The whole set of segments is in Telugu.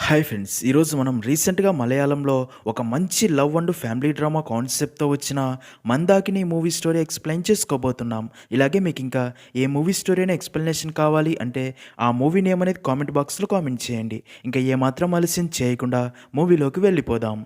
హాయ్ ఫ్రెండ్స్, ఈరోజు మనం రీసెంట్గా మలయాళంలో ఒక మంచి లవ్ అండ్ ఫ్యామిలీ డ్రామా కాన్సెప్ట్తో వచ్చిన మందాకిని మూవీ స్టోరీ ఎక్స్ప్లెయిన్ చేసుకోబోతున్నాం. ఇలాగే మీకు ఇంకా ఏ మూవీ స్టోరీ అయినా ఎక్స్ప్లెనేషన్ కావాలి అంటే ఆ మూవీ నేమ్ అనేది కామెంట్ బాక్స్లో కామెంట్ చేయండి. ఇంకా ఏమాత్రం ఆలస్యం చేయకుండా మూవీలోకి వెళ్ళిపోదాం.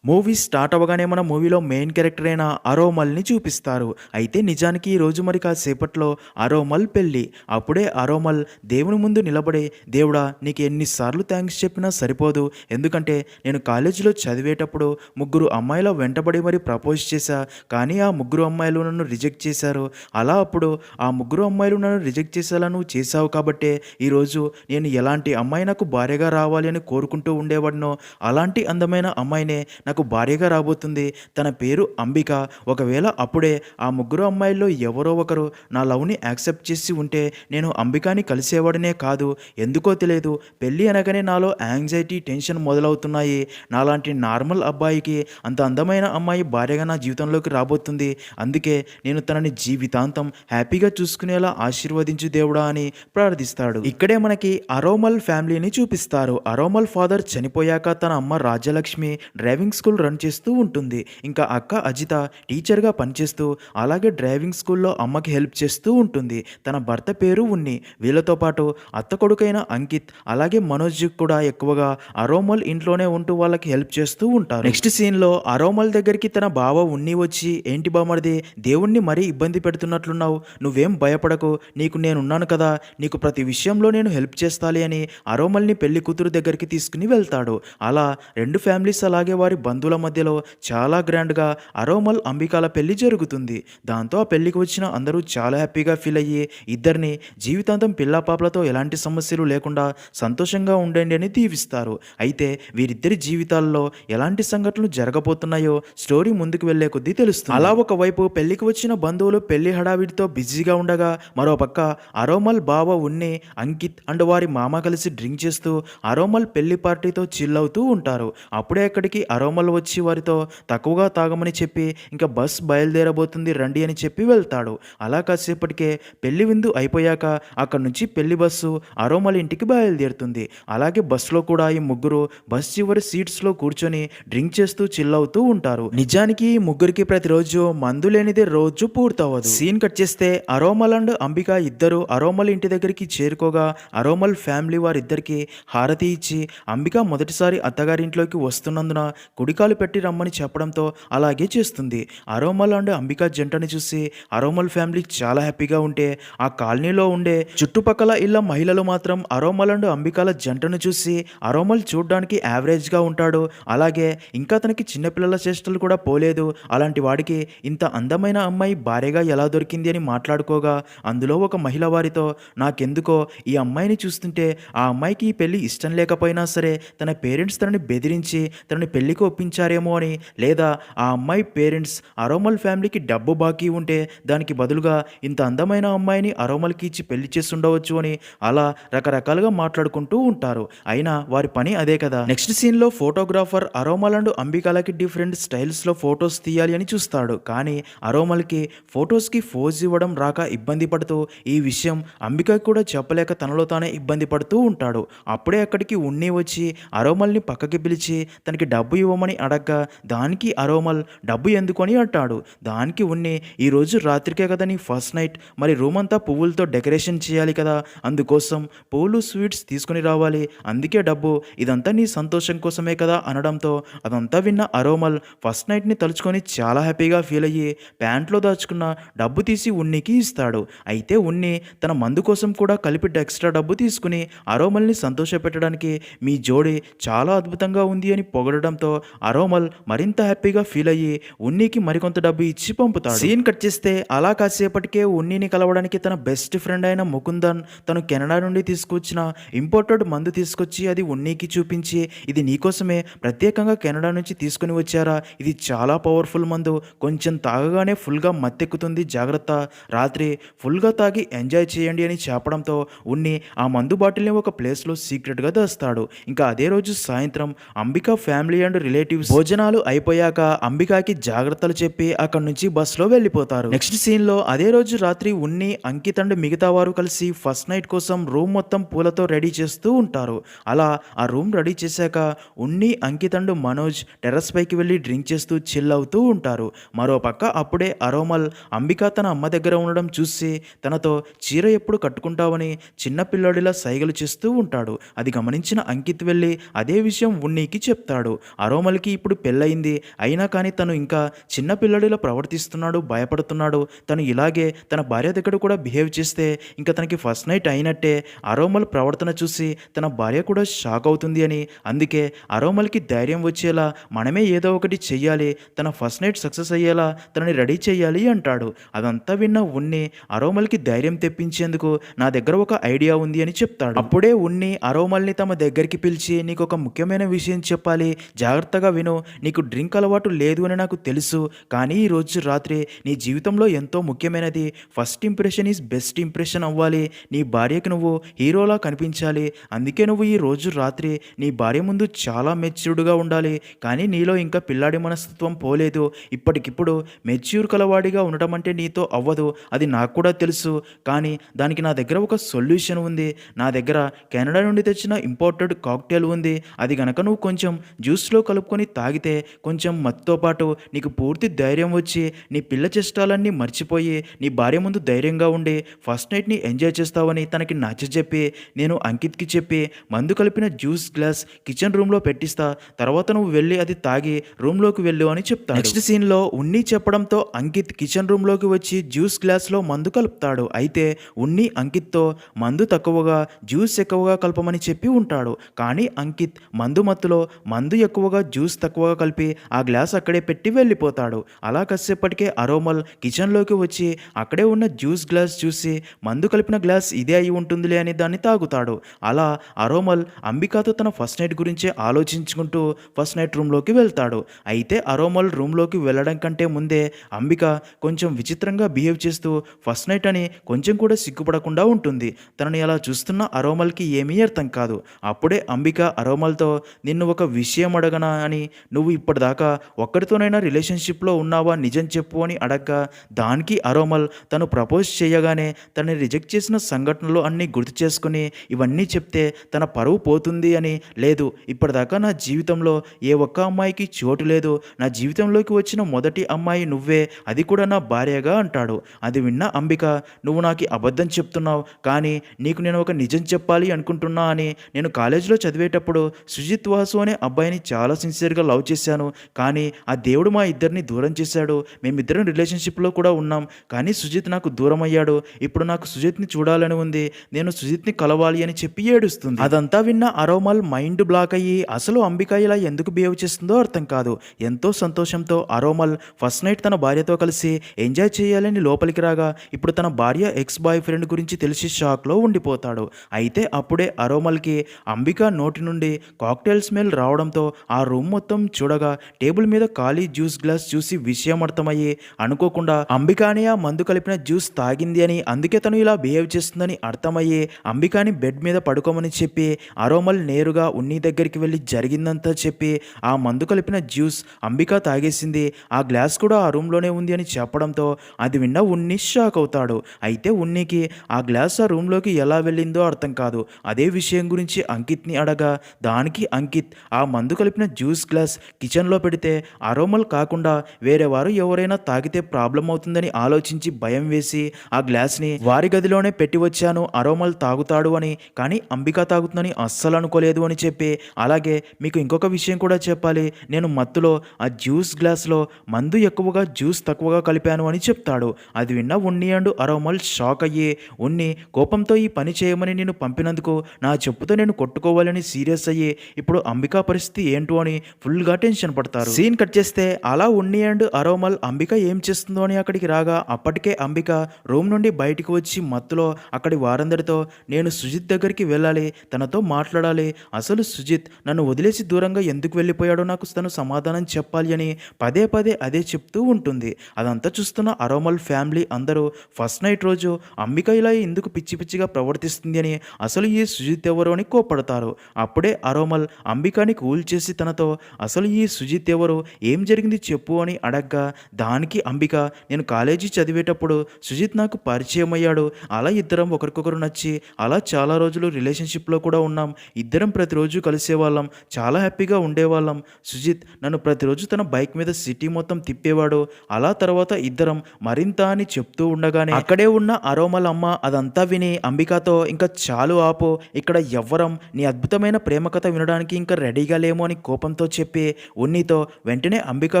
మూవీ స్టార్ట్ అవ్వగానే మన మూవీలో మెయిన్ క్యారెక్టర్ అయిన అరోమల్ని చూపిస్తారు. అయితే నిజానికి ఈరోజు మరి కాసేపట్లో అరోమల్ పెళ్ళి. అప్పుడే అరోమల్ దేవుని ముందు నిలబడి, దేవుడా నీకు ఎన్నిసార్లు థ్యాంక్స్ చెప్పినా సరిపోదు, ఎందుకంటే నేను కాలేజీలో చదివేటప్పుడు ముగ్గురు అమ్మాయిల వెంటబడి మరి ప్రపోజ్ చేశా, కానీ ఆ ముగ్గురు అమ్మాయిలు నన్ను రిజెక్ట్ చేశారు. అలా అప్పుడు ఆ ముగ్గురు అమ్మాయిలు నన్ను రిజెక్ట్ చేసేలా నువ్వు చేశావు కాబట్టే ఈరోజు నేను ఎలాంటి అమ్మాయి నాకు భార్యగా రావాలి అని కోరుకుంటూ ఉండేవాడినో అలాంటి అందమైన అమ్మాయినే నాకు భార్యగా రాబోతుంది. తన పేరు అంబిక. ఒకవేళ అప్పుడే ఆ ముగ్గురు అమ్మాయిల్లో ఎవరో ఒకరు నా లవ్ని యాక్సెప్ట్ చేసి ఉంటే నేను అంబికాని కలిసేవాడినే కాదు. ఎందుకో తెలియదు, పెళ్ళి అనగానే నాలో యాంగ్జైటీ, టెన్షన్ మొదలవుతున్నాయి. నాలాంటి నార్మల్ అబ్బాయికి అంత అందమైన అమ్మాయి భార్యగా నా జీవితంలోకి రాబోతుంది. అందుకే నేను తనని జీవితాంతం హ్యాపీగా చూసుకునేలా ఆశీర్వదించు దేవుడా అని ప్రార్థిస్తాడు. ఇక్కడే మనకి అరోమల్ ఫ్యామిలీని చూపిస్తారు. అరోమల్ ఫాదర్ చనిపోయాక తన అమ్మ రాజ్యలక్ష్మి డ్రైవింగ్ స్కూల్ రన్ చేస్తూ ఉంటుంది. ఇంకా అక్క అజిత టీచర్గా పనిచేస్తూ అలాగే డ్రైవింగ్ స్కూల్లో అమ్మకి హెల్ప్ చేస్తూ ఉంటుంది. తన భర్త పేరు ఉన్ని. వీళ్ళతో పాటు అత్త కొడుకైన అంకిత్ అలాగే మనోజ్ కూడా ఎక్కువగా అరోమల్ ఇంట్లోనే ఉంటూ వాళ్ళకి హెల్ప్ చేస్తూ ఉంటారు. నెక్స్ట్ సీన్లో అరోమల్ దగ్గరికి తన బావ ఉన్ని వచ్చి, ఏంటి బామర్ది, దేవుణ్ణి మరీ ఇబ్బంది పెడుతున్నట్లున్నావు, నువ్వేం భయపడకు, నీకు నేనున్నాను కదా, నీకు ప్రతి విషయంలో నేను హెల్ప్ చేస్తాలి అని అరోమల్ని పెళ్లి కూతురు దగ్గరికి తీసుకుని వెళ్తాడు. అలా రెండు ఫ్యామిలీస్ అలాగే వారి బంధువుల మధ్యలో చాలా గ్రాండ్గా అరోమల్ అంబికాల పెళ్లి జరుగుతుంది. దాంతో ఆ పెళ్లికి వచ్చిన అందరూ చాలా హ్యాపీగా ఫీల్ అయ్యి ఇద్దరిని జీవితాంతం పిల్లాపాపలతో ఎలాంటి సమస్యలు లేకుండా సంతోషంగా ఉండండి అని దీవిస్తారు. అయితే వీరిద్దరి జీవితాల్లో ఎలాంటి సంఘటనలు జరగబోతున్నాయో స్టోరీ ముందుకు వెళ్లే కొద్దీ తెలుస్తుంది. అలా ఒకవైపు పెళ్లికి వచ్చిన బంధువులు పెళ్లి హడావిడితో బిజీగా ఉండగా, మరోపక్క అరోమల్ బావ ఉన్ని, అంకిత్ అండ్ వారి మామ కలిసి డ్రింక్ చేస్తూ అరోమల్ పెళ్లి పార్టీతో చిల్ అవుతూ ఉంటారు. అప్పుడే అక్కడికి అరోమల్ వచ్చి వారితో తక్కువగా తాగమని చెప్పి ఇంకా బస్ బయలుదేరబోతుంది రండి అని చెప్పి వెళ్తాడు. అలా కాసేపటికే పెళ్లి విందు అయిపోయాక అక్కడి నుంచి పెళ్లి బస్సు అరోమల్ ఇంటికి బయలుదేరుతుంది. అలాగే బస్సులో కూడా ఈ ముగ్గురు బస్ చివరి సీట్స్లో కూర్చొని డ్రింక్ చేస్తూ చిల్ అవుతూ ఉంటారు. నిజానికి ఈ ముగ్గురికి ప్రతిరోజు మందు లేనిదే రోజు పూర్తవదు. సీన్ కట్ చేస్తే అరోమల్ అండ్ అంబిక ఇద్దరు అరోమల్ ఇంటి దగ్గరికి చేరుకోగా అరోమల్ ఫ్యామిలీ వారిద్దరికి హారతి ఇచ్చి, అంబిక మొదటిసారి అత్తగారింట్లోకి వస్తున్నందున కుడికాలు పెట్టి రమ్మని చెప్పడంతో అలాగే చేస్తుంది. అరోమల్ అండ్ అంబిక జంటని చూసి అరోమల్ ఫ్యామిలీ చాలా హ్యాపీగా ఉంటే, ఆ కాలనీలో ఉండే చుట్టుపక్కల ఇళ్ళ మహిళలు మాత్రం అరోమల్ అండ్ అంబికాల జంటను చూసి అరోమల్ చూడ్డానికి యావరేజ్గా ఉంటాడు, అలాగే ఇంకా తనకి చిన్నపిల్లల చేష్టలు కూడా పోలేదు, అలాంటి వాడికి ఇంత అందమైన అమ్మాయి భార్యగా ఎలా దొరికింది అని మాట్లాడుకోగా, అందులో ఒక మహిళ వారితో, నాకెందుకో ఈ అమ్మాయిని చూస్తుంటే ఆ అమ్మాయికి ఈ పెళ్లి ఇష్టం లేకపోయినా సరే తన పేరెంట్స్ తనని బెదిరించి తనని పెళ్లికి ఒప్పించారేమో అని, లేదా ఆ అమ్మాయి పేరెంట్స్ అరోమల్ ఫ్యామిలీకి డబ్బు బాకీ ఉంటే దానికి బదులుగా ఇంత అందమైన అమ్మాయిని అరోమల్కి ఇచ్చి పెళ్లి చేస్తుండవచ్చు అని అలా రకరకాలుగా మాట్లాడుకుంటూ ఉంటారు. అయినా వారి పని అదే కదా. నెక్స్ట్ సీన్లో ఫోటోగ్రాఫర్ అరోమల్ అండ్ అంబికాలకి డిఫరెంట్ స్టైల్స్లో ఫొటోస్ తీయాలి అని చూస్తాడు. కానీ అరోమల్కి ఫొటోస్కి ఫోజ్ ఇవ్వడం రాక ఇబ్బంది పడుతూ ఈ విషయం అంబికకి కూడా చెప్పలేక తనలో తానే ఇబ్బంది పడుతూ ఉంటాడు. అప్పుడే అక్కడికి ఉన్ని వచ్చి అరోమల్ని పక్కకి పిలిచి తనకి డబ్బు ఇవ్వమని అడగ్గా, దానికి అరోమల్ డబ్బు ఎందుకు అని అంటాడు. దానికి ఉన్ని, ఈరోజు రాత్రికే కదా నీ ఫస్ట్ నైట్, మరి రూమ్ అంతా పువ్వులతో డెకరేషన్ చేయాలి కదా, అందుకోసం పువ్వులు స్వీట్స్ తీసుకుని రావాలి, అందుకే డబ్బు, ఇదంతా నీ సంతోషం కోసమే కదా అనడంతో అదంతా విన్న అరోమల్ ఫస్ట్ నైట్ని తలుచుకొని చాలా హ్యాపీగా ఫీల్ అయ్యి ప్యాంట్లో దాచుకున్న డబ్బు తీసి ఉన్నికి ఇస్తాడు. అయితే ఉన్ని తన మందు కోసం కూడా కలిపి ఎక్స్ట్రా డబ్బు తీసుకుని అరోమల్ని సంతోషపెట్టడానికి, మీ జోడీ చాలా అద్భుతంగా ఉంది అని పొగడడంతో అరోమల్ మరింత హ్యాపీగా ఫీల్ అయ్యి ఉన్నీకి మరికొంత డబ్బు ఇచ్చి పంపుతాడు. సీన్ కట్ చేస్తే అలా కాసేపటికే ఉన్నీని కలవడానికి తన బెస్ట్ ఫ్రెండ్ అయిన ముకుందన్ తను కెనడా నుండి తీసుకొచ్చిన ఇంపోర్టెడ్ మందు తీసుకొచ్చి అది ఉన్నీకి చూపించి, ఇది నీకోసమే ప్రత్యేకంగా కెనడా నుంచి తీసుకుని వచ్చారా, ఇది చాలా పవర్ఫుల్ మందు, కొంచెం తాగగానే ఫుల్గా మత్తెక్కుతుంది, జాగ్రత్త, రాత్రి ఫుల్గా తాగి ఎంజాయ్ చేయండి అని చెప్పడంతో ఉన్ని ఆ మందు బాటిల్ని ఒక ప్లేస్లో సీక్రెట్గా దాస్తాడు. ఇంకా అదే రోజు సాయంత్రం Ambika family and relative relatives భోజనాలు అయిపోయాక అంబికాకి జాగ్రత్తలు చెప్పి అక్కడి నుంచి బస్సులో వెళ్ళిపోతారు. నెక్స్ట్ సీన్ లో అదే రోజు రాత్రి ఉన్ని, అంకిత్ అండ్ మిగతా వారు కలిసి ఫస్ట్ నైట్ కోసం రూమ్ మొత్తం పూలతో రెడీ చేస్తూ ఉంటారు. అలా ఆ రూమ్ రెడీ చేశాక ఉన్ని, అంకిత్ అండ్ మనోజ్ టెర్రస్ పైకి వెళ్ళి డ్రింక్ చేస్తూ చిల్ అవుతూ ఉంటారు. మరోపక్క అప్పుడే అరోమల్ అంబిక తన అమ్మ దగ్గర ఉండడం చూసి తనతో చీర ఎప్పుడు కట్టుకుంటావని చిన్న పిల్లోడిలా సైగలు చేస్తూ ఉంటాడు. అది గమనించిన అంకిత్ వెళ్ళి అదే విషయం ఉన్నీకి చెప్తాడు. అరోమల్కి ఇప్పుడు పెళ్ళయింది, అయినా కానీ తను ఇంకా చిన్న పిల్లోడిలా ప్రవర్తిస్తున్నాడు, భయపడుతున్నాడు. తను ఇలాగే తన భార్య దగ్గర కూడా బిహేవ్ చేస్తే ఇంకా తనకి ఫస్ట్ నైట్ అయినట్టే. అరోమల్ ప్రవర్తన చూసి తన భార్య కూడా షాక్ అవుతుంది అని, అందుకే అరోమల్కి ధైర్యం వచ్చేలా మనమే ఏదో ఒకటి చెయ్యాలి, తన ఫస్ట్ నైట్ సక్సెస్ అయ్యేలా తనని రెడీ చేయాలి అంటాడు. అదంతా విన్న ఉన్ని అరోమల్కి ధైర్యం తెప్పించేందుకు నా దగ్గర ఒక ఐడియా ఉంది అని చెప్తాడు. అప్పుడే ఉన్ని అరోమల్ని తమ దగ్గరికి పిలిచి, నీకు ఒక ముఖ్యమైన విషయం చెప్పాలి, జాగ్రత్తగా విను. నీకు డ్రింక్ అలవాటు లేదు అని నాకు తెలుసు, కానీ ఈ రోజు రాత్రి నీ జీవితంలో ఎంతో ముఖ్యమైనది. First impression is best impression అవ్వాలి. నీ భార్యకి నువ్వు హీరోలా కనిపించాలి. అందుకే నువ్వు ఈ రోజు రాత్రి నీ భార్య ముందు చాలా మెచ్యూర్డ్గా ఉండాలి. కానీ నీలో ఇంకా పిల్లాడి మనస్తత్వం పోలేదు. ఇప్పటికిప్పుడు మెచ్యూర్ కలవాడిగా ఉండటం అంటే నీతో అవ్వదు, అది నాకు కూడా తెలుసు. కానీ దానికి నా దగ్గర ఒక సొల్యూషన్ ఉంది. నా దగ్గర కెనడా నుండి తెచ్చిన ఇంపోర్టెడ్ కాక్టైల్ ఉంది. అది గనక నువ్వు కొంచెం జ్యూస్లో కలుపుకొని తాగితే కొంచెం మత్తుతో పాటు నీకు పూర్తి ధైర్యం వచ్చి నీ పిల్ల చేష్టాలన్నీ మర్చిపోయి నీ భార్య ముందు ధైర్యంగా ఉండి ఫస్ట్ నైట్ని ఎంజాయ్ చేస్తావని తనకి నచ్చజెప్పి నేను అంకిత్కి చెప్పి మందు కలిపిన జ్యూస్ గ్లాస్ కిచెన్ రూమ్లో పెట్టిస్తా, తర్వాత నువ్వు వెళ్ళి అది తాగి రూమ్లోకి వెళ్ళు అని చెప్తాడు. నెక్స్ట్ సీన్లో ఉన్ని చెప్పడంతో అంకిత్ కిచెన్ రూమ్లోకి వచ్చి జ్యూస్ గ్లాస్లో మందు కలుపుతాడు. అయితే ఉన్ని అంకిత్తో మందు తక్కువగా జ్యూస్ ఎక్కువగా కలపమని చెప్పి ఉంటాడు. కానీ అంకిత్ మందు మత్తులో మందు ఎక్కువగా జ్యూస్ తక్కువగా కలిపి ఆ గ్లాస్ అక్కడే పెట్టి వెళ్ళిపోతాడు. అలా కాసేపటికే అరోమల్ కిచెన్లోకి వచ్చి అక్కడే ఉన్న జ్యూస్ గ్లాస్ చూసి మందు కలిపిన గ్లాస్ ఇదే అయి ఉంటుందిలే అని దాన్ని తాగుతాడు. అలా అరోమల్ అంబికాతో తన ఫస్ట్ నైట్ గురించే ఆలోచించుకుంటూ ఫస్ట్ నైట్ రూమ్లోకి వెళ్తాడు. అయితే అరోమల్ రూమ్లోకి వెళ్ళడం కంటే ముందే అంబిక కొంచెం విచిత్రంగా బిహేవ్ చేస్తూ ఫస్ట్ నైట్ అని కొంచెం కూడా సిగ్గుపడకుండా ఉంటుంది. తనని అలా చూస్తున్న అరోమల్కి ఏమీ అర్థం కాదు. అప్పుడే అంబిక అరోమల్తో, నిన్ను ఒక విషయం అడగనా అని, నువ్వు ఇప్పటిదాకా ఒక్కడితోనైనా రిలేషన్షిప్లో ఉన్నావా నిజం చెప్పు అని అడగ్గా, దానికి అరోమల్ తను ప్రపోజ్ చేయగానే తనని రిజెక్ట్ చేసిన సంఘటనలు అన్నీ గుర్తు చేసుకుని ఇవన్నీ చెప్తే తన పరువు పోతుంది అని, లేదు ఇప్పటిదాకా నా జీవితంలో ఏ ఒక్క అమ్మాయికి చోటు లేదు, నా జీవితంలోకి వచ్చిన మొదటి అమ్మాయి నువ్వే, అది కూడా నా భార్యగా అంటాడు. అది విన్న అంబిక, నువ్వు నాకు అబద్ధం చెప్తున్నావు, కానీ నీకు నేను ఒక నిజం చెప్పాలి అనుకుంటున్నా అని, నేను కాలేజీలో చదివేటప్పుడు సుజిత్ వాసు అనే అబ్బాయిని చాలా సిన్సియర్గా లవ్ చేశాను, కానీ ఆ దేవుడు మా ఇద్దరిని దూరం చేశాడు. మేమిద్దరం రిలేషన్షిప్లో కూడా ఉన్నాం, కానీ సుజిత్ నాకు దూరం అయ్యాడు. ఇప్పుడు నాకు సుజిత్ని చూడాలని ఉంది, నేను సుజిత్ని కలవాలి అని చెప్పి ఏడుస్తుంది. అదంతా విన్న అరోమల్ మైండ్ బ్లాక్ అయ్యి అసలు అంబిక ఇలా ఎందుకు బిహేవ్ చేస్తుందో అర్థం కాదు. ఎంతో సంతోషంతో అరోమల్ ఫస్ట్ నైట్ తన భార్యతో కలిసి ఎంజాయ్ చేయాలని లోపలికి రాగా ఇప్పుడు తన భార్య ఎక్స్ బాయ్ ఫ్రెండ్ గురించి తెలిసి షాక్లో ఉండిపోతాడు. అయితే అప్పుడే అరోమల్కి అంబిక నోటి నుండి కాక్టైల్ స్మెల్ రావడంతో ఆ రూమ్ మొత్తం చూడగా టేబుల్ మీద ఖాళీ జ్యూస్ గ్లాస్ చూసి విషయం అర్థమయ్యి అనుకోకుండా అంబికాని ఆ మందు కలిపిన జ్యూస్ తాగింది అని, అందుకే తను ఇలా బిహేవ్ చేస్తుందని అర్థమయ్యి అంబికాని బెడ్ మీద పడుకోమని చెప్పి అరోమల్ నేరుగా ఉన్ని దగ్గరికి వెళ్ళి జరిగిందంతా చెప్పి ఆ మందు కలిపిన జ్యూస్ అంబిక తాగేసింది, ఆ గ్లాస్ కూడా ఆ రూమ్లోనే ఉంది అని చెప్పడంతో అది విన్న ఉన్ని షాక్ అవుతాడు. అయితే ఉన్నీకి ఆ గ్లాస్ ఆ రూమ్లోకి ఎలా వెళ్ళిందో అర్థం కాదు. అదే విషయం గురించి అంకిత్ని అడగా దానికి అంకిత్ ఆ మందు కలిపిన జ్యూస్ గ్లాస్ కిచెన్లో పెడితే అరోమల్ కాకుండా వేరే వారు ఎవరైనా తాగితే ప్రాబ్లం అవుతుందని ఆలోచించి భయం వేసి ఆ గ్లాస్ని వారి గదిలోనే పెట్టి వచ్చాను, అరోమల్ తాగుతాడు అని, కానీ అంబిక తాగుతుందని అస్సలు అనుకోలేదు అని చెప్పి, అలాగే మీకు ఇంకొక విషయం కూడా చెప్పాలి, నేను మత్తులో ఆ జ్యూస్ గ్లాస్లో మందు ఎక్కువగా జ్యూస్ తక్కువగా కలిపాను అని చెప్తాడు. అది విన్న ఉన్ని అండ్ అరోమల్ షాక్ అయ్యి, ఉన్ని కోపంతో ఈ పని చేయమని నేను పంపినందుకు నా చెప్పుతో నేను కొట్టుకోవాలని సీరియస్ అయ్యి ఇప్పుడు అంబిక పరిస్థితి ఏంటో అని ఫుల్గా టెన్షన్ పడతారు. సీన్ కట్ చేస్తే అలా ఉన్ని అండ్ అరోమల్ అంబిక ఏం చేస్తుందో అని అక్కడికి రాగా అప్పటికే అంబిక రూమ్ నుండి బయటికి వచ్చి మత్తులో అక్కడి వారందరితో, నేను సుజిత్ దగ్గరికి వెళ్ళాలి, తనతో మాట్లాడాలి, అసలు సుజిత్ నన్ను వదిలేసి దూరంగా ఎందుకు వెళ్ళిపోయాడో నాకు తను సమాధానం చెప్పాలి అని పదే పదే అదే చెప్తూ ఉంటుంది. అదంతా చూస్తున్న అరోమల్ ఫ్యామిలీ అందరూ ఫస్ట్ నైట్ రోజు అంబిక ఇలా ఎందుకు పిచ్చి పిచ్చిగా ప్రవర్తిస్తుంది అని, అసలు ఈ సుజిత్ ఎవరో అని కోపడతారు. అప్పుడే అరోమల్ అంబికాని కూల్ చేసి తనతో, అసలు ఈ సుజిత్ ఎవరు, ఏం జరిగింది చెప్పు అని అడగ్గా దానికి అంబిక, నేను కాలేజీ చదివేటప్పుడు సుజిత్ నాకు పరిచయం అయ్యాడు. అలా ఇద్దరం ఒకరికొకరు నచ్చి అలా చాలా రోజులు రిలేషన్షిప్లో కూడా ఉన్నాం. ఇద్దరం ప్రతిరోజు కలిసేవాళ్ళం, చాలా హ్యాపీగా ఉండేవాళ్ళం. సుజిత్ నన్ను ప్రతిరోజు తన బైక్ మీద సిటీ మొత్తం తిప్పేవాడు. అలా తర్వాత ఇద్దరం మరింత అని చెప్తూ ఉండగానే అక్కడే ఉన్న అరోమల్ అమ్మ అదంతా విని అంబికతో, ఇంకా చాలు ఆపు, ఇక్కడ ఎవ్వరం నీ అద్భుతమైన ప్రేమ కథ వినడానికి ఇంకా రెడీగా లేము అని కోపంతో చెప్పి ఉన్నితో, వెంటనే అంబికా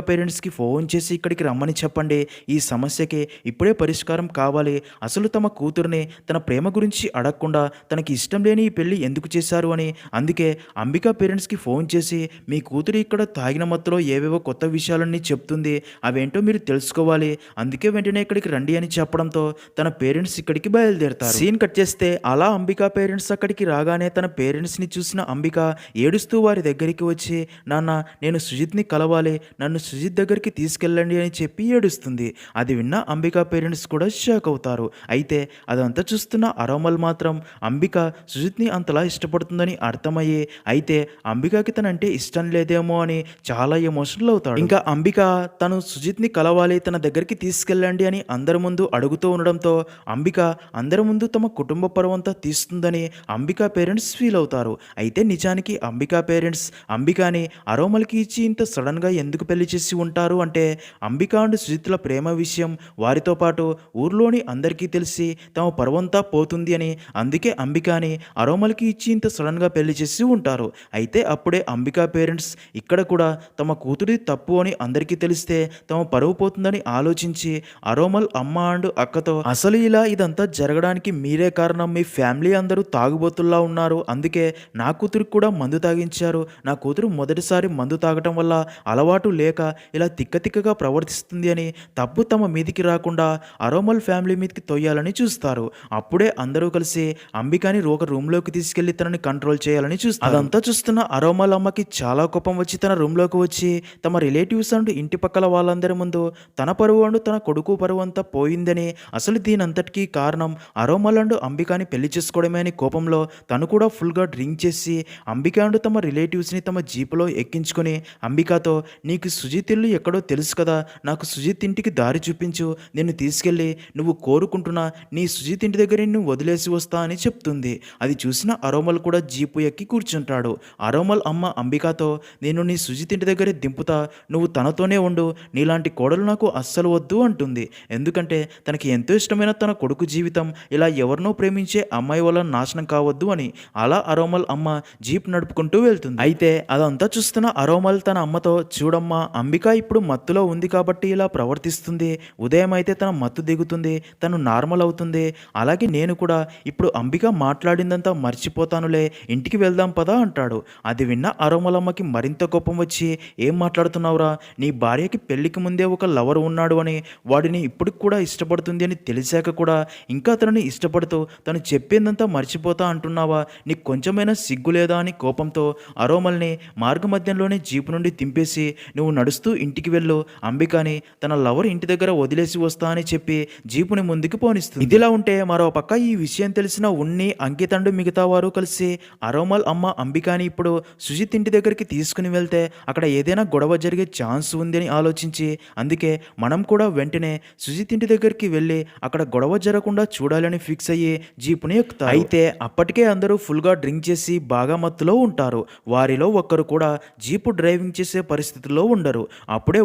పేరెంట్స్కి ఫోన్ చేసి ఇక్కడికి రమ్మని చెప్పండి, ఈ సమస్యకి ఇప్పుడే పరిష్కారం కావాలి. అసలు తమ కూతుర్ని తన ప్రేమ గురించి అడగకుండా తనకి ఇష్టం లేని ఈ పెళ్లి ఎందుకు చేశారు అని. అందుకే అంబికా పేరెంట్స్కి ఫోన్ చేసి, మీ కూతురు ఇక్కడ తాగిన మత్తులో ఏవేవో కొత్త విషయాలన్నీ చెప్తుంది, అవేంటో మీరు తెలుసుకోవాలి, అందుకే వెంటనే ఇక్కడికి రండి అని చెప్పడంతో తన పేరెంట్స్ ఇక్కడికి బయలుదేరుతారు. సీన్ కట్ చేస్తే అలా అంబికా పేరెంట్స్ అక్కడికి రాగానే తన పేరెంట్స్ని చూసిన అంబిక ఏడుస్తూ వారి దగ్గరికి వచ్చి, నాన్న నేను సుజిత్ని కలవాలి, నన్ను సుజిత్ దగ్గరికి తీసుకెళ్ళండి అని చెప్పి ఏడుస్తుంది. అది విన్న అంబికా పేరెంట్స్ కూడా షాక్ అవుతారు. అయితే అదంతా చూస్తున్న అరోమల్ మాత్రం అంబిక సుజిత్ని అంతలా ఇష్టపడుతుందని అర్థమయ్యి, అయితే అంబికకి తనంటే ఇష్టం లేదేమో అని చాలా ఎమోషనల్ అవుతాడు. ఇంకా అంబిక తను సుజిత్ని కలవాలి, తన దగ్గరికి తీసుకెళ్ళండి అని అందరి ముందు అడుగుతూ ఉండడంతో అంబిక అందరి ముందు తమ కుటుంబ పరువంతా తీస్తుందని అంబికా పేరెంట్స్ ఫీల్ అవుతారు. అయితే నిజానికి అంబికా పేరెంట్స్ అంబికాని అరోమల్కి ఇచ్చి ఇంత సడన్గా ఎందుకు పెళ్లి చేసి ఉంటారు అంటే, అంబిక అండ్ సుజిత్ల ప్రేమ విషయం వారితో పాటు ఊర్లోని అందరికీ తెలిసి తమ పరువంతా పోతుంది అని, అందుకే అంబికాని అరోమల్కి ఇచ్చి ఇంత సడన్గా పెళ్లి చేసి ఉంటారు. అయితే అప్పుడే అంబికా పేరెంట్స్ ఇక్కడ కూడా తమ కూతురి తప్పు అని అందరికీ తెలిస్తే తమ పరువు పోతుందని ఆలోచించి అరోమల్ అమ్మ అండ్ అక్కతో, అసలు ఇదంతా జరగడానికి మీరే కారణం, మీ ఫ్యామిలీ అందరూ తాగుబోతుల్లా ఉన్నారు, అందుకే నా కూతురికి కూడా మందు తాగించారు, నా కూతురు మొదటిసారి మందు తాగటం వల్ల అలవాటు లేక ఇలా తిక్కగా ప్రవర్తిస్తుంది అని తప్పు తమ మీదికి రాకుండా అరోమల్ ఫ్యామిలీ మీదకి తొయ్యాలని చూస్తారు. అప్పుడే అందరూ కలిసి అంబికాని ఒక రూమ్లోకి తీసుకెళ్లి తనని కంట్రోల్ చేయాలని చూస్తారు. అదంతా చూస్తున్న అరోమల్ అమ్మకి చాలా కోపం వచ్చి తన రూమ్లోకి వచ్చి తమ రిలేటివ్స్ అండ్ ఇంటి పక్కల వాళ్ళందరి ముందు తన పరువు అండ్ తన కొడుకు పరువు అంతా పోయిందని, అసలు దీనంతటికీ కారణం అరోమల్ అండ్ అంబికాని పెళ్లి చేసుకోవడమే అని కోపంలో తను కూడా ఫుల్గా డ్రింక్ చేసి అంబిక అండ్ తమ రిలేటివ్స్ని తమ జీపులో ఎక్కించుకొని అంబికాతో, నీకు సుజిత్ ఇల్లు ఎక్కడో తెలుసు కదా, నాకు సుజిత్ ఇంటికి దారి చూపించు, నిన్ను తీసుకెళ్ళి నువ్వు కోరుకుంటున్నా నీ సుజిత్ ఇంటి దగ్గర నిన్ను వదిలేసి వస్తా అని చెప్తుంది. అది చూసిన అరోమల్ కూడా జీపు ఎక్కి కూర్చుంటాడు. అరోమల్ అమ్మ అంబికాతో, నేను నీ సుజిత్ ఇంటి దగ్గరే దింపుతా, నువ్వు తనతోనే ఉండు, నీలాంటి కోడలు నాకు అస్సలు వద్దు అంటుంది. ఎందుకంటే తనకి ఎంతో ఇష్టమైన తన కొడుకు జీవితం ఇలా ఎవరినో ప్రేమించే అమ్మాయి వల్ల నాశనం కావద్దు అని. అలా అరోమల్ అమ్మ జీప్ నడుపుకుంటూ వెళ్తుంది. అయితే అదంతా చూస్తున్న అరోమల్ తన అమ్మతో, చూడమ్మా అంబిక ఇప్పుడు మత్తులో ఉంది కాబట్టి ఇలా ప్రవర్తిస్తుంది, ఉదయం అయితే తన మత్తు దిగుతుంది, తను నార్మల్ అవుతుంది, అలాగే నేను కూడా ఇప్పుడు అంబిక మాట్లాడిందంతా మర్చిపోతానులే, ఇంటికి వెళ్దాం పదా అంటాడు. అది విన్న అరోమల్ అమ్మకి మరింత కోపం వచ్చి, ఏం మాట్లాడుతున్నావురా, నీ భార్యకి పెళ్లికి ముందే ఒక లవర్ ఉన్నాడు అని, వాడిని ఇప్పటికి కూడా ఇష్టపడుతుంది అని తెలిసాక కూడా ఇంకా తనని ఇష్టపడుతూ తను చెప్పిందంతా మర్చిపోతా అంటున్నావా, నీకు కొంచెమైనా సిగ్గు లేదా అని కోపంతో అరోమల్ని మార్గమధ్యంలోనే జీపు నుండి దింపేసి, నువ్వు నడుస్తూ ఇంటికి వెళ్ళు, అంబికాని తన లవర్ ఇంటి దగ్గర వదిలేసి వస్తా అని చెప్పి జీపుని ముందుకు పోనిస్తుంది. ఇదిలా ఉంటే మరో పక్క ఈ విషయం తెలిసిన ఉన్ని, అంకిత్ అండ్ మిగతా వారు కలిసి అరోమల్ అమ్మ అంబికాని ఇప్పుడు సుజిత్ ఇంటి దగ్గరికి తీసుకుని వెళ్తే అక్కడ ఏదైనా గొడవ జరిగే ఛాన్స్ ఉంది అని ఆలోచించి, అందుకే మనం కూడా వెంటనే సుజిత్ ఇంటి దగ్గరికి వెళ్ళి అక్కడ గొడవ జరగకుండా చూడాలని ఫిక్స్ అయ్యి జీపుని ఎక్కుతారు. అయితే అప్పటికే అందరూ ఫుల్గా డ్రింక్ చేసి బాగా మత్తులో ఉంటారు. వారిలో ఒక్కరు కూడా జీపు డ్రైవింగ్ చేసే పరిస్థితుల్లో ఉండరు. అప్పుడే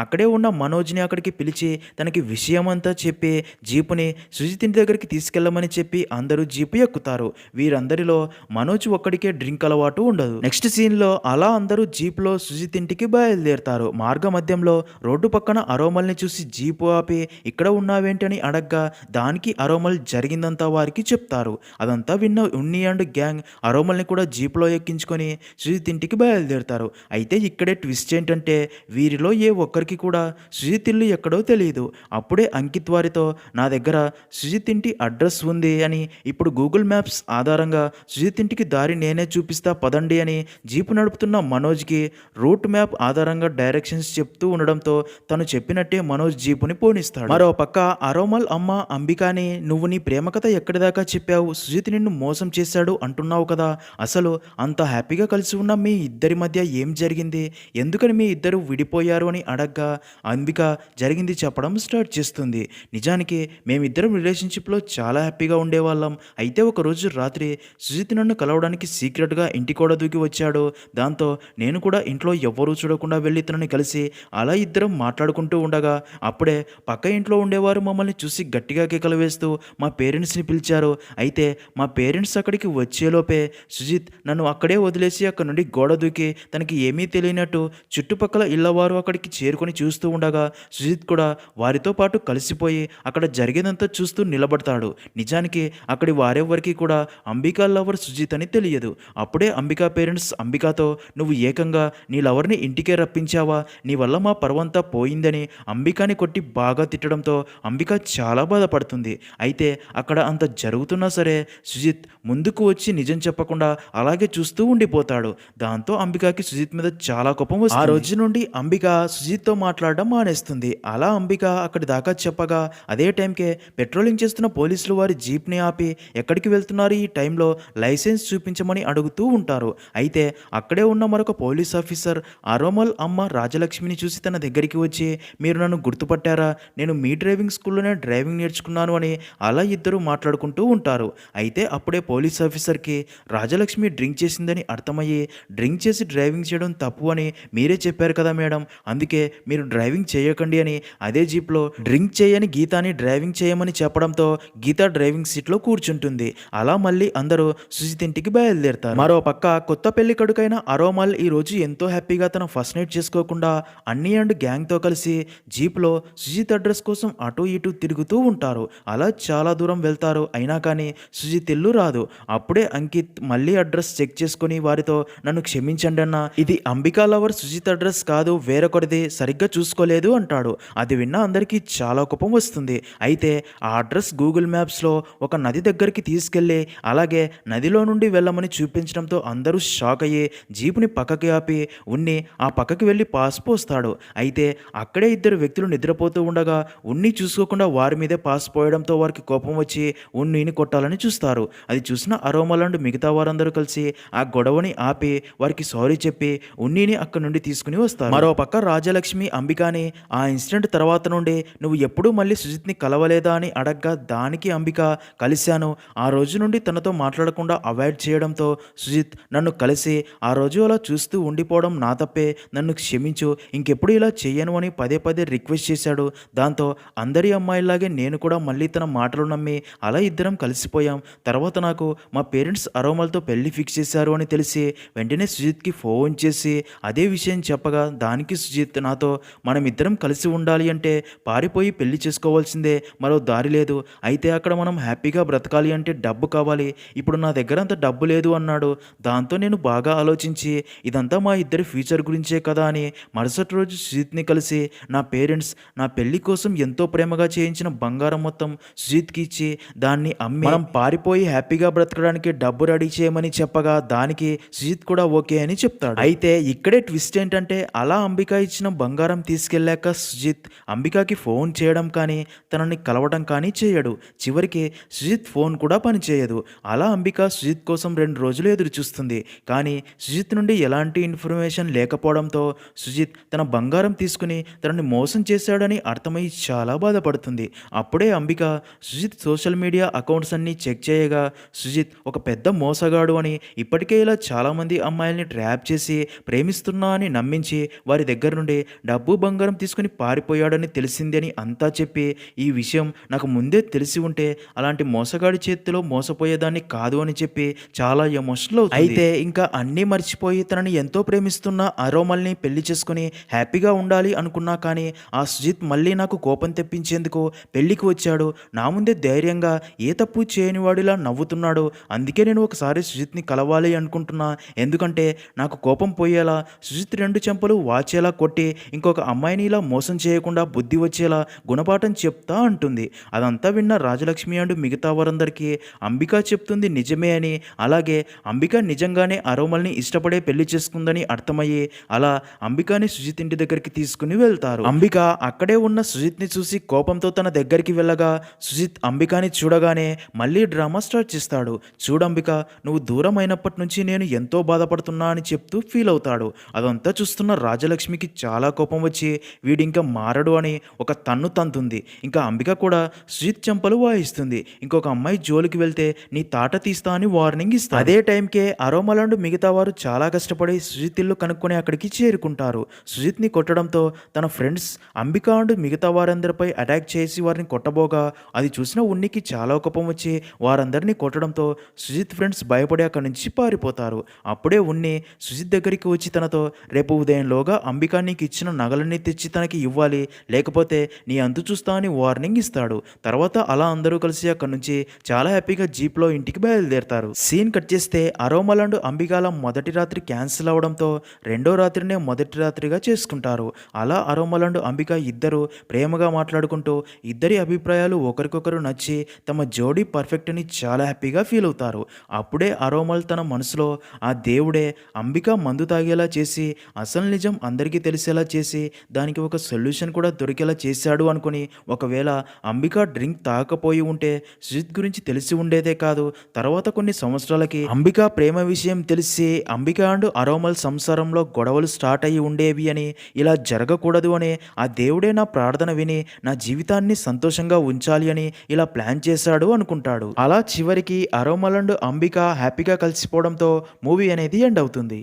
అక్కడే ఉన్న మనోజ్ని అక్కడికి పిలిచి తనకి విషయమంతా చెప్పి జీపుని సుజిత్ ఇంటి దగ్గరికి తీసుకెళ్లమని చెప్పి అందరూ జీపు ఎక్కుతారు. వీరందరిలో మనోజ్ ఒక్కడికే డ్రింక్ అలవాటు ఉండదు. నెక్స్ట్ సీన్లో అలా అందరూ జీప్లో సుజిత్ ఇంటికి బయలుదేరుతారు. మార్గ మధ్యంలో రోడ్డు పక్కన అరోమల్ని చూసి జీపు ఆపి, ఇక్కడ ఉన్నావేంటని అడగ్గా దానికి అరోమల్ జరిగిందంతా వారికి చెప్తారు. అదంతా విన్న ఉన్ని అండ్ గ్యాంగ్ అరోమల్ని కూడా జీప్లో ఎక్కించుకొని సుజిత్ ఇంటికి బయలుదేరుతారు. అయితే ఇక్కడే ట్విస్ట్ ఏంటంటే వీరిలో ఏ ఒక్కరికి కూడా సుజిత్ ఇల్లు ఎక్కడో తెలియదు. అప్పుడే అంకిత్ వారితో, నా దగ్గర సుజిత్ ఇంటి అడ్రస్ ఉంది అని, ఇప్పుడు గూగుల్ మ్యాప్స్ ఆధారంగా సుజిత్ ఇంటికి దారి నేనే చూపిస్తా పదండి అని జీపు నడుపుతున్న మనోజ్కి రూట్ మ్యాప్ ఆధారంగా డైరెక్షన్స్ చెప్తూ ఉండడంతో తను చెప్పినట్టే మనోజ్ జీపుని పోనిస్తాడు. మరో పక్క అరోమల్ అమ్మ అంబికాని, నువ్వు నీ ప్రేమ కథ ఎక్కడిదాకా చెప్పావు, సుజిత్ నిన్ను మోసం చేశాడు అంటున్నావు కదా, అసలు అంత హ్యాపీగా కలిసి ఉన్న మీ ఇద్దరి మధ్య ఏం జరిగింది, ఎందుకని మీ ఇద్దరు విడిపోయారు అని అడగ్గా అంబిక జరిగింది చెప్పడం స్టార్ట్ చేస్తుంది. నిజానికి మేమిద్దరం రిలేషన్షిప్లో చాలా హ్యాపీగా ఉండేవాళ్ళం. అయితే ఒకరోజు రాత్రి సుజిత్ నన్ను కలవడానికి సీక్రెట్గా ఇంటి కూడా దూకి వచ్చాడు. దాంతో నేను కూడా ఇంట్లో ఎవ్వరూ చూడకుండా వెళ్ళి తనని కలిసి అలా ఇద్దరం మాట్లాడుకుంటూ ఉండగా అప్పుడే పక్క ఇంట్లో ఉండేవారు మమ్మల్ని చూసి గట్టిగా కేకలు వేస్తూ మా పేరెంట్స్ని పిలిచారు. అయితే మా పేరెంట్స్ అక్కడికి వచ్చేలోపే సుజిత్ నన్ను అక్కడే వదిలేసి అక్కడి నుండి గోడ దూకి తనకి ఏమీ తెలియనట్టు చుట్టుపక్కల ఇళ్ళవారు అక్కడికి చేరుకొని చూస్తూ ఉండగా సుజిత్ కూడా వారితో పాటు కలిసిపోయి అక్కడ జరిగేదంతా చూస్తూ నిలబడతాడు. నిజానికి అక్కడి వారెవ్వరికీ కూడా అంబికా లవర్ సుజిత్ అని తెలియదు. అప్పుడే అంబికా పేరెంట్స్ అంబికాతో నువ్వు ఏకంగా నీ లవర్ని ఇంటికే రప్పించావా, నీ వల్ల మా పరువంతా పోయిందని అంబికాని కొట్టి బాగా తిట్టడంతో అంబిక చాలా బాధపడుతుంది. అయితే అక్కడ అంత జరుగుతున్నా సరే సుజిత్ ముందుకు వచ్చి నిజం చెప్పకుండా అలాగే చూస్తూ ఉండిపోతాడు. దాంతో అంబికకి సుజిత్ మీద చాలా కోపం వస్తుంది. ఆ రోజు నుండి అంబిక సుజిత్తో మాట్లాడడం మానేస్తుంది. అలా అంబిక అక్కడి దాకా చెప్పగా అదే టైంకే పెట్రోలింగ్ చేస్తున్న పోలీసులు వారి జీప్ని ఆపి ఎక్కడికి వెళ్తున్నారు ఈ టైంలో లైసెన్స్ చూపించమని అడుగుతూ ఉంటారు. అయితే అక్కడే ఉన్న మరొక పోలీస్ ఆఫీసర్ అరోమల్ అమ్మ రాజలక్ష్మిని చూసి తన దగ్గరికి వచ్చి మీరు నన్ను గుర్తుపట్టారా, నేను మీ డ్రైవింగ్ స్కూల్లోనే డ్రైవింగ్ నేర్చుకున్నాను అని అలా ఇద్దరు మాట్లాడుకుంటూ ఉంటారు. అయితే అప్పుడే పోలీస్ ఆఫీసర్కి రాజలక్ష్మి డ్రింక్ చేసిందని అర్థమయ్యి డ్రింక్ చేసి డ్రైవింగ్ చేయడం తప్పు అని మీరే చెప్పారు కదా మేడం, అందుకే మీరు డ్రైవింగ్ చేయకండి అని అదే జీప్లో డ్రింక్ చేయని గీతాని డ్రైవింగ్ చేయమని చెప్పడంతో గీత డ్రైవింగ్ సీట్లో కూర్చుంటుంది. అలా మళ్ళీ అందరూ సుజిత్ ఇంటికి బయలుదేరుతారు. మరో పక్క కొత్త పెళ్లి కొడుకైన అరోమల్ ఈరోజు ఎంతో హ్యాపీగా తన ఫస్ట్ నైట్ చేసుకోకుండా అన్నీ అండ్ గ్యాంగ్తో కలిసి జీప్లో సుజిత్ అడ్రస్ కోసం అటు ఇటు తిరుగుతూ ఉంటారు. అలా చాలా దూరం వెళ్తారు. అయినా కానీ సుజిత్ ఇల్లు రాదు. అప్పుడే అంకిత్ మళ్ళీ అడ్రస్ చెక్ చేసుకుని వారితో నన్ను క్షమించండి అన్న, ఇది అంబికా లవర్ సుజిత్ అడ్రస్ కాదు వేరొకరిది, సరిగ్గా చూసుకోలేదు అంటాడు. అది విన్న అందరికీ చాలా కోపం వస్తుంది. అయితే ఆ అడ్రస్ గూగుల్ మ్యాప్స్లో ఒక నది దగ్గరికి తీసుకెళ్ళి అలాగే నదిలో నుండి వెళ్ళమని చూపించడంతో అందరూ షాక్ అయ్యి జీపుని పక్కకి ఆపి ఉన్ని ఆ పక్కకి వెళ్ళి పాస్ పోస్తాడు. అయితే అక్కడే ఇద్దరు వ్యక్తులు నిద్రపోతూ ఉండగా ఉన్ని చూసుకోకుండా వారి మీదే పాస్ పోయడంతో వారికి కోపం వచ్చి ఉన్నిని కొట్టాలని చూస్తారు. అది చూసిన అరోమల్ అండ్ మిగతా వారందరూ కలిసి ఆ గొడవని ఆపి వారికి సారీ చెప్పి ఉన్నిని అక్కడి నుండి తీసుకుని వస్తారు. మరో పక్క రాజలక్ష్మి అంబికాని ఆ ఇన్సిడెంట్ తర్వాత నుండి నువ్వు ఎప్పుడూ మళ్ళీ సుజిత్ని కలవలేదా అని అడగ్గా దానికి అంబిక కలిశాను, ఆ రోజు నుండి తనతో మాట్లాడకుండా అవాయిడ్ చేయడంతో సుజిత్ నన్ను కలిసి ఆ రోజు అలా చూస్తూ ఉండిపోవడం నా తప్పే, నన్ను క్షమించు, ఇంకెప్పుడు ఇలా చెయ్యను అని పదే పదే రిక్వెస్ట్ చేశాడు. దాంతో అందరి అమ్మాయిలాగే నేను కూడా మళ్ళీ తన మాటలు నమ్మి అలా ఇద్దరం కలిసిపోయాం. తర్వాత నాకు మా పేరెంట్స్ అరోమల్తో పెళ్లి ఫిక్స్ చేశారు అని తెలిసి వెంటనే సుజిత్కి ఫోన్ చేసి అదే విషయం చెప్పగా దానికి సుజిత్ నాతో మనం ఇద్దరం కలిసి ఉండాలి అంటే పారిపోయి పెళ్లి చేసుకోవాల్సిందే, మరో దారి లేదు, అయితే అక్కడ మనం హ్యాపీగా బ్రతకాలి అంటే డబ్బు కావాలి, ఇప్పుడు నా దగ్గర అంత డబ్బు లేదు అన్నాడు. దాంతో నేను బాగా ఆలోచించి ఇదంతా మా ఇద్దరి ఫ్యూచర్ గురించే కదా అని మరుసటి రోజు సుజిత్ని కలిసి నా పేరెంట్స్ నా పెళ్లి కోసం ఎంతో ప్రేమగా చేయించిన బంగారం మొత్తం సుజిత్కి ఇచ్చి దాన్ని అమ్మి మనం పారిపోయి హ్యాపీగా బ్రతకడానికి డబ్బు రెడీ చేయమని చెప్పగా దానికి సుజిత్ కూడా ఓకే అని చెప్తాడు. అయితే ఇక్కడే ట్విస్ట్ ఏంటంటే అలా అంబిక ఇచ్చిన బంగారం తీసుకెళ్ళాక సుజిత్ అంబికకి ఫోన్ చేయడం కానీ తనని కలవడం కానీ చేయడు. చివరికి సుజిత్ ఫోన్ కూడా పనిచేయదు. అలా అంబిక సుజిత్ కోసం 2 రోజులు ఎదురు చూస్తుంది. కానీ సుజిత్ నుండి ఎలాంటి ఇన్ఫర్మేషన్ లేకపోవడంతో సుజిత్ తన బంగారం తీసుకుని తనని మోసం చేశాడని అర్థమై చాలా బాధపడుతుంది. అప్పుడే Ambika Sujith social media accounts అన్నీ చెక్ చేయగా సుజిత్ ఒక పెద్ద మోసగాడు అని, ఇప్పటికే ఇలా చాలామంది అమ్మాయిల్ని ట్రాప్ చేసి ప్రేమిస్తున్నా అని నమ్మించి వారి దగ్గర నుండి డబ్బు బంగారం తీసుకుని పారిపోయాడని తెలిసిందని అంతా చెప్పి ఈ విషయం నాకు ముందే తెలిసి ఉంటే అలాంటి మోసగాడి చేతిలో మోసపోయేదాన్ని కాదు అని చెప్పి చాలా ఎమోషనల్ అవుతుంది. అయితే ఇంకా అన్నీ మర్చిపోయి తనని ఎంతో ప్రేమిస్తున్న అరోమల్ని పెళ్లి చేసుకుని హ్యాపీగా ఉండాలి అనుకున్నా కానీ ఆ సుజిత్ మళ్ళీ నాకు కోపం తెప్పించేందుకు పెళ్లికి వచ్చాడు. నా ముందే ధైర్యంగా ఏ తప్పు చేయని వాడిలా నవ్వుతున్నాడు. అందుకే నేను ఒకసారి సుజిత్ని కలవాలి అనుకుంటున్నా, ఎందుకంటే నాకు కోపం పోయేలా సుజిత్ 2 చెంపలు వాచేలా కొట్టి ఇంకొక అమ్మాయిని ఇలా మోసం చేయకుండా బుద్ధి వచ్చేలా గుణపాఠం చెప్తా అంటుంది. అదంతా విన్న రాజలక్ష్మి అండ్ మిగతా వారందరికీ అంబిక చెప్తుంది నిజమే అని, అలాగే అంబిక నిజంగానే అరోమల్ని ఇష్టపడే పెళ్లి చేసుకుందని అర్థమయ్యి అలా అంబికాని సుజిత్ ఇంటి దగ్గరికి తీసుకుని వెళ్తారు. అంబిక అక్కడే ఉన్న సుజిత్ని చూసి కోపంతో తన దగ్గరికి వెళ్ళగా సుజిత్ అంబికాని చూడగానే మళ్ళీ డ్రామా స్టార్ట్ చేస్తాడు. చూడంబిక, నువ్వు దూరం అయినప్పటి నుంచి నేను ఎంతో బాధపడుతున్నా అని చెప్తూ ఫీల్ అవుతాడు. అదంతా చూస్తున్న రాజలక్ష్మికి చాలా కోపం వచ్చి వీడింకా మారడు అని ఒక తన్ను తంతుంది. ఇంకా అంబిక కూడా సుజిత్ చెంపలు వాయిస్తుంది. ఇంకొక అమ్మాయి జోలికి వెళ్తే నీ తాట తీస్తా అని వార్నింగ్ ఇస్తారు. అదే టైంకే అరోమల్ అండ్ మిగతా వారు చాలా కష్టపడి సుజిత్ ఇల్లు కనుక్కొని అక్కడికి చేరుకుంటారు. సుజిత్ని కొట్టడంతో తన ఫ్రెండ్స్ అంబిక అండ్ మిగతా వారందరిపై అటాక్ చేసి వారిని కొట్టబోగా అది చూసిన ఉన్నికి చాలా కోపం వచ్చి వారందరినీ కొట్టడంతో సుజిత్ ఫ్రెండ్స్ భయపడి అక్కడి నుంచి పారిపోతారు. అప్పుడే ఉన్ని సుజిత్ దగ్గరికి వచ్చి తనతో రేపు ఉదయంలోగా అంబిక నీకు ఇచ్చిన నగలన్నీ తెచ్చి తనకి ఇవ్వాలి, లేకపోతే నీ అంతు చూస్తా అని వార్నింగ్ ఇస్తాడు. తర్వాత అలా అందరూ కలిసి అక్కడి నుంచి చాలా హ్యాపీగా జీప్లో ఇంటికి బయలుదేరతారు. సీన్ కట్ చేస్తే అరోమల్ అండ్ అంబికాల మొదటి రాత్రి క్యాన్సిల్ అవడంతో రెండో రాత్రినే మొదటి రాత్రిగా చేసుకుంటారు. అలా అరోమల్ అండ్ అంబిక ఇద్దరు ప్రేమగా మాట్లాడుకుంటూ ఇద్దరి అభిప్రాయాలు ఒకరికొకరు నచ్చి తమ జోడీ పర్ఫెక్ట్ అని చాలా హ్యాపీగా ఫీల్ అవుతారు. అప్పుడే అరోమల్ తన మనసులో ఆ దేవుడే అంబిక మందు తాగేలా చేసి అసలు నిజం అందరికీ తెలిసేలా చేసి దానికి ఒక సొల్యూషన్ కూడా దొరికేలా చేశాడు అనుకుని ఒకవేళ అంబిక డ్రింక్ తాగకపోయి ఉంటే సుజిత్ గురించి తెలిసి ఉండేదే కాదు, తర్వాత కొన్ని సంవత్సరాలకి అంబిక ప్రేమ విషయం తెలిసి అంబిక అండ్ అరోమల్ సంసారంలో గొడవలు స్టార్ట్ అయ్యి ఉండేవి అని, ఇలా జరగకూడదు అని ఆ దేవుడే నా ప్రార్థన విని నా జీవితాన్ని సంతోషంగా ఉంచాలి అని ఇలా ప్లాన్ చేశాడు అనుకుంటాడు. అలా చివరికి అరోమల్ అండ్ అంబిక హ్యాపీగా కలిసిపోవడంతో మూవీ అనేది ఎండ్ అవుతుంది.